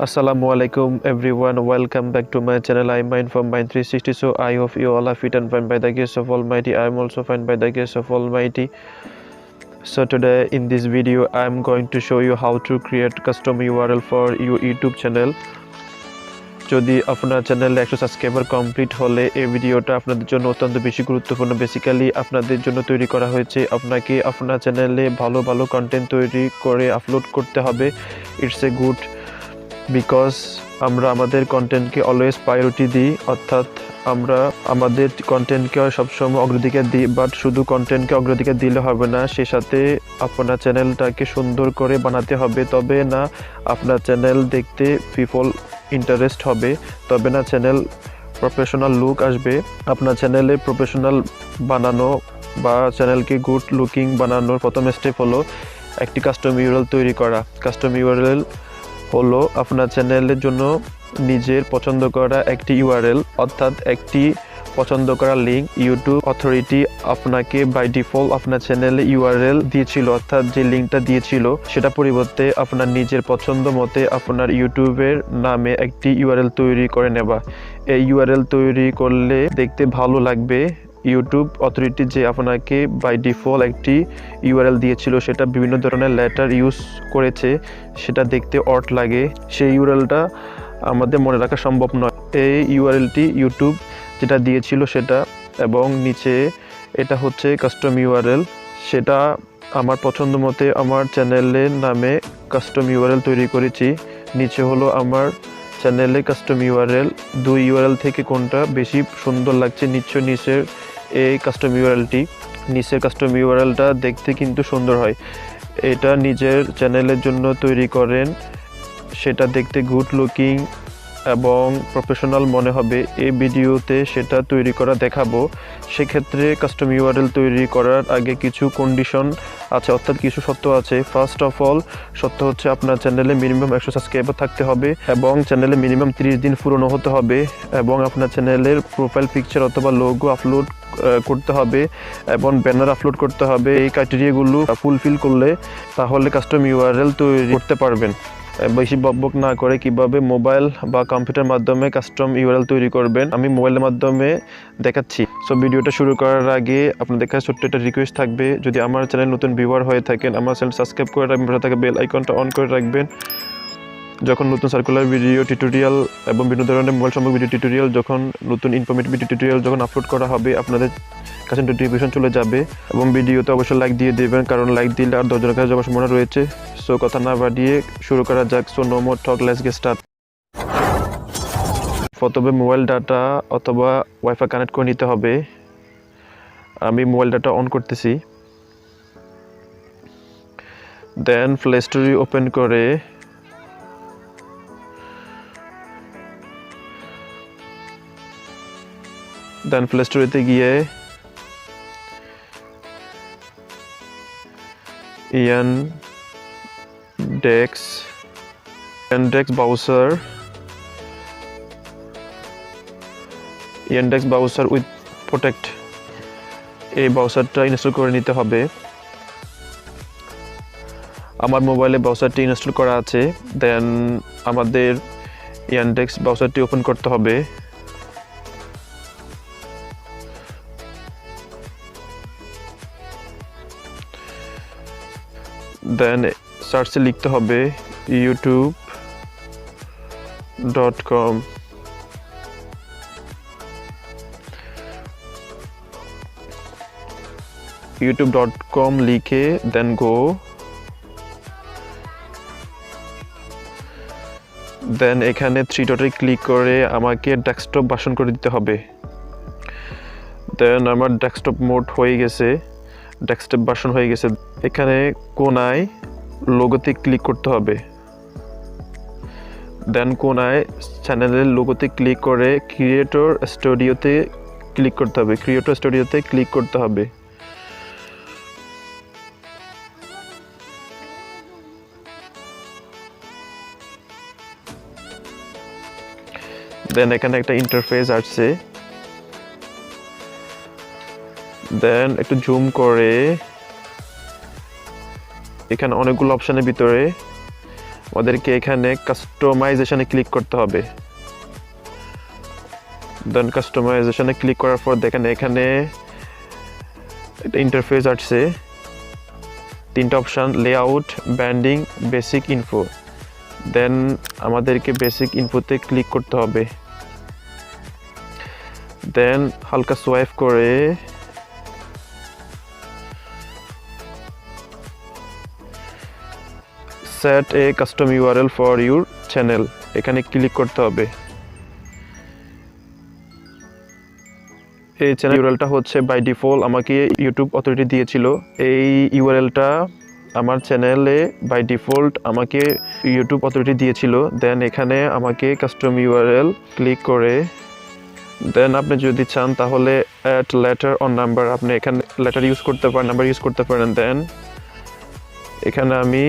Assalamu alaikum everyone, welcome back to my channel. I'm Mayeen from Mayeen360. So I hope you all are fit and fine by the grace of Almighty. I'm also fine by the grace of Almighty. So today in this video I'm going to show you how to create custom URL for your YouTube channel. যদি আপনার চ্যানেলে 100 subscriber complete হলে এই ভিডিওটা আপনাদের জন্য অত্যন্ত বেশি গুরুত্বপূর্ণ। বেসিক্যালি আপনাদের জন্য তৈরি করা হয়েছে। আপনাকে আপনার চ্যানেলে ভালো ভালো কন্টেন্ট তৈরি করে আপলোড করতে হবে। ইটস এ গুড বিকজ আমরা আমাদের কন্টেন্টকে অলওয়েজ প্রায়োরিটি দিই, অর্থাৎ আমরা আমাদের কন্টেন্টকে সবসময় অগ্রাধিকার দিই। বাট শুধু কন্টেন্টকে অগ্রাধিকার দিলে হবে না, সে সাথে আপনার চ্যানেলটাকে সুন্দর করে বানাতে হবে। তবে না আপনার চ্যানেল দেখতে পিপল ইন্টারেস্ট হবে, তবে না চ্যানেল প্রফেশনাল লুক আসবে। আপনার চ্যানেলে প্রফেশনাল বানানো বা চ্যানেলকে গুড লুকিং বানানোর প্রথম স্টেপ হলো একটি কাস্টম ইউআরএল তৈরি করা। কাস্টম ইউআরএল হলো আপনার চ্যানেলের জন্য নিজের পছন্দ করা একটি ইউআরএল, অর্থাৎ একটি পছন্দ করা লিঙ্ক। ইউটিউব অথরিটি আপনাকে বাই ডিফল্ট আপনার চ্যানেলে ইউআরএল দিয়েছিল, অর্থাৎ যে লিঙ্কটা দিয়েছিল সেটা পরিবর্তে আপনার নিজের পছন্দ মতে আপনার ইউটিউবের নামে একটি ইউআরএল তৈরি করে নেবা। এই ইউআরএল তৈরি করলে দেখতে ভালো লাগবে। ইউটিউব অথরিটি যে আপনাকে বাই ডিফল্ট একটি ইউআরএল দিয়েছিল সেটা বিভিন্ন ধরনের লেটার ইউজ করেছে, সেটা দেখতে অড লাগে। সেই ইউআরএলটা আমাদের মনে রাখা সম্ভব নয়। এই ইউআরএলটি ইউটিউব যেটা দিয়েছিল সেটা, এবং নিচে এটা হচ্ছে কাস্টম ইউআরএল। সেটা আমার পছন্দ মতে আমার চ্যানেলের নামে কাস্টম ইউআরএল তৈরি করেছি। নিচে হলো আমার চ্যানেলে কাস্টম ইউআরএল। দুই ইউআরএল থেকে কোনটা বেশি সুন্দর লাগছে? নিচের এই কাস্টম ইউআরএলটি। নিচের কাস্টম ইউআরএলটা দেখতে কিন্তু সুন্দর হয়। এটা নিজের চ্যানেলের জন্য তৈরি করেন, সেটা দেখতে গুড লুকিং এবং প্রফেশনাল মনে হবে। এই ভিডিওতে সেটা তৈরি করা দেখাবো। সেক্ষেত্রে কাস্টম ইউআরএল তৈরি করার আগে কিছু কন্ডিশন আছে, অর্থাৎ কিছু শর্ত আছে। ফার্স্ট অফ অল শর্ত হচ্ছে আপনার চ্যানেলে মিনিমাম 100 সাবস্ক্রাইবার থাকতে হবে এবং চ্যানেলে মিনিমাম 30 দিন পুরনো হতে হবে, এবং আপনার চ্যানেলের প্রোফাইল পিকচার অথবা লোগো আপলোড করতে হবে এবং ব্যানার আপলোড করতে হবে। এই ক্রাইটেরিয়াগুলো ফুলফিল করলে তাহলে কাস্টম ইউআরএল তৈরি করতে পারবেন। বেশি বকবক না করে কিভাবে মোবাইল বা কম্পিউটার মাধ্যমে কাস্টম ইউআরএল তৈরি করবেন আমি মোবাইলের মাধ্যমে দেখাচ্ছি। সো ভিডিওটা শুরু করার আগে আপনাদের কাছে ছোট্ট একটা রিকোয়েস্ট থাকবে, যদি আমার চ্যানেল নতুন ভিউয়ার হয়ে থাকেন আমার চ্যানেল সাবস্ক্রাইব করে রাখবেন, পাশে থাকা বেল আইকনটা অন করে রাখবেন। যখন নতুন সার্কুলার ভিডিও টিউটোরিয়াল এবং বিভিন্ন ধরনের মোবাইল সম্পর্কিত ভিডিও টিউটোরিয়াল, যখন নতুন ইনফরমেটিভ ভিডিও টিউটোরিয়াল যখন আপলোড করা হবে আপনাদের কাছে নোটিফিকেশন চলে যাবে। এবং ভিডিওতে অবশ্যই লাইক দিয়ে দেবেন, কারণ লাইক দিলে আর 10 জনের কাছে যাওয়ার সম্ভাবনা রয়েছে। সো কথা না বাড়িয়ে শুরু করা যাক। So no more talk, let's get start. প্রথমে মোবাইল ডাটা অথবা ওয়াইফাই কানেক্ট করে নিতে হবে। আমি মোবাইল ডাটা অন করতেছি। দেন প্লে স্টোরে ওপেন করে প্লে স্টোরেতে গিয়ে Yandex browser with protect এই ব্রাউজারটা ইনস্টল করে নিতে হবে। আমার মোবাইলে ব্রাউজারটি ইনস্টল করা আছে। দেন আমাদের Yandex ব্রাউজারটি ওপেন করতে হবে। দেন সার্চে লিখতে হবে youtube.com। youtube.com লিখে দেন গো। দেন এখানে 3 ডটে ক্লিক করে আমাকে ডেস্কটপ ভার্সন করে দিতে হবে। দেন আমার ডেস্কটপ মোড হয়ে গেছে, ডেস্কটপ ভার্সন হয়ে গেছে। এখানে কোনায় লোগোতে ক্লিক করতে হবে। দেন কোনায় চ্যানেলের লোগোতে ক্লিক করে ক্রিয়েটর স্টুডিওতে ক্লিক করতে হবে। ক্রিয়েটর স্টুডিওতে ক্লিক করতে হবে। দেন এখানে একটা ইন্টারফেস আসছে। দেন একটু জুম করে এখানে অনেকগুলো অপশনের ভিতরে আমাদেরকে এখানে কাস্টমাইজেশনে ক্লিক করতে হবে। দেন কাস্টমাইজেশনে ক্লিক করার পর দেখেন এখানে একটা ইন্টারফেস আসছে, 3টা option, layout, branding, basic info. Then আমাদেরকে বেসিক ইনফোতে ক্লিক করতে হবে। দেন হালকা সোয়াইপ করে set A custom URL for your channel, এখানে ক্লিক করতে হবে। এই চ্যানেল ইউআরএলটা হচ্ছে বাই ডিফল্ট আমাকে ইউটিউব অথরিটি দিয়েছিল। এই ইউআরএলটা আমার চ্যানেলে বাই ডিফল্ট আমাকে ইউটিউব অথরিটি দিয়েছিল। দেন এখানে আমাকে কাস্টম ইউআরএল ক্লিক করে দেন আপনি যদি চান তাহলে অ্যাড লেটার অর নাম্বার, আপনি এখানে লেটার ইউজ করতে পারেন, নাম্বার ইউজ করতে পারেন। দেন এখানে আমি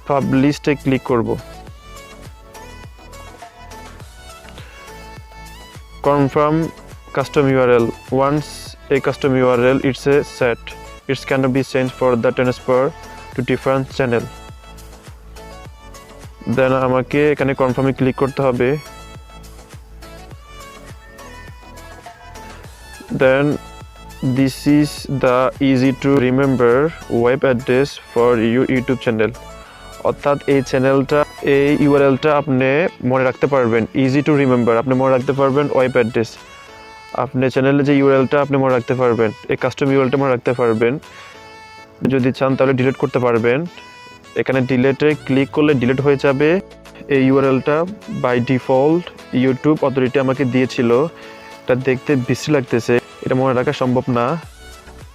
পাবলিশে ক্লিক করব। Confirm custom URL. Once a custom URL it's a set, it cannot be changed for the transfer to different channel. Then আমাকে এখানে কনফার্মে ক্লিক করতে হবে। Then this is the easy to remember web address for your YouTube channel. অর্থাৎ এই চ্যানেলটা, এই ইউআরএলটা আপনি মনে রাখতে পারবেন, ইজি টু রিমেম্বার, আপনি মনে রাখতে পারবেন ওয়েব অ্যাড্রেস। আপনি চ্যানেলে যে ইউআরএলটা আপনি মনে রাখতে পারবেন, এই কাস্টম ইউআরএলটা মনে রাখতে পারবেন। যদি চান তাহলে ডিলিট করতে পারবেন। এখানে ডিলিটে ক্লিক করলে ডিলিট হয়ে যাবে। এই ইউআরএলটা বাই ডিফল্ট ইউটিউব অথরিটি আমাকে দিয়েছিল। এটা দেখতে বিশ্রী লাগতেছে, এটা মনে রাখা সম্ভব না।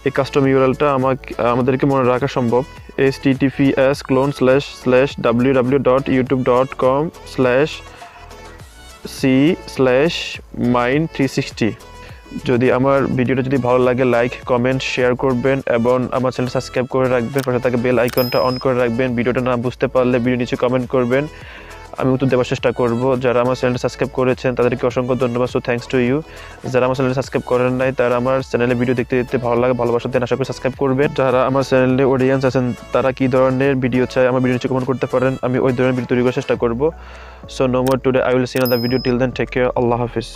এই কাস্টম ইউআরএলটা আমাদেরকে মনে রাখা সম্ভব। https://www.youtube.com/c/mayeen360। যদি আমার ভিডিওটা যদি ভালো লাগে লাইক, কমেন্ট, শেয়ার করবেন এবং আমার চ্যানেল সাবস্ক্রাইব করে রাখবেন। পাশে থাকা বেল আইকনটা অন করে রাখবেন। ভিডিওটা না বুঝতে পারলে ভিডিও নিচে কমেন্ট করবেন, আমি উত্তর দেওয়ার চেষ্টা করব। যারা আমার চ্যানেলটা সাবস্ক্রাইব করেছেন তাদেরকে অসংখ্য ধন্যবাদ, সো থ্যাঙ্কস টু ইউ। যারা আমার চ্যানেল সাবস্ক্রাইব করেন নাই তারা আমার চ্যানেলে ভিডিও দেখতে দেখতে ভালো লাগে, ভালোবাসা দেন, আশা করি সাবস্ক্রাইব করবেন। যারা আমার চ্যানেলে অডিয়েন্স আছেন তারা কী ধরনের ভিডিও চাই আমার ভিডিও নিচে কমেন্ট করতে পারেন, আমি ওই ধরনের ভিডিও তৈরি করার চেষ্টা করব। So no more today, I will see in other video. Till then take care, আল্লাহ হাফিজ।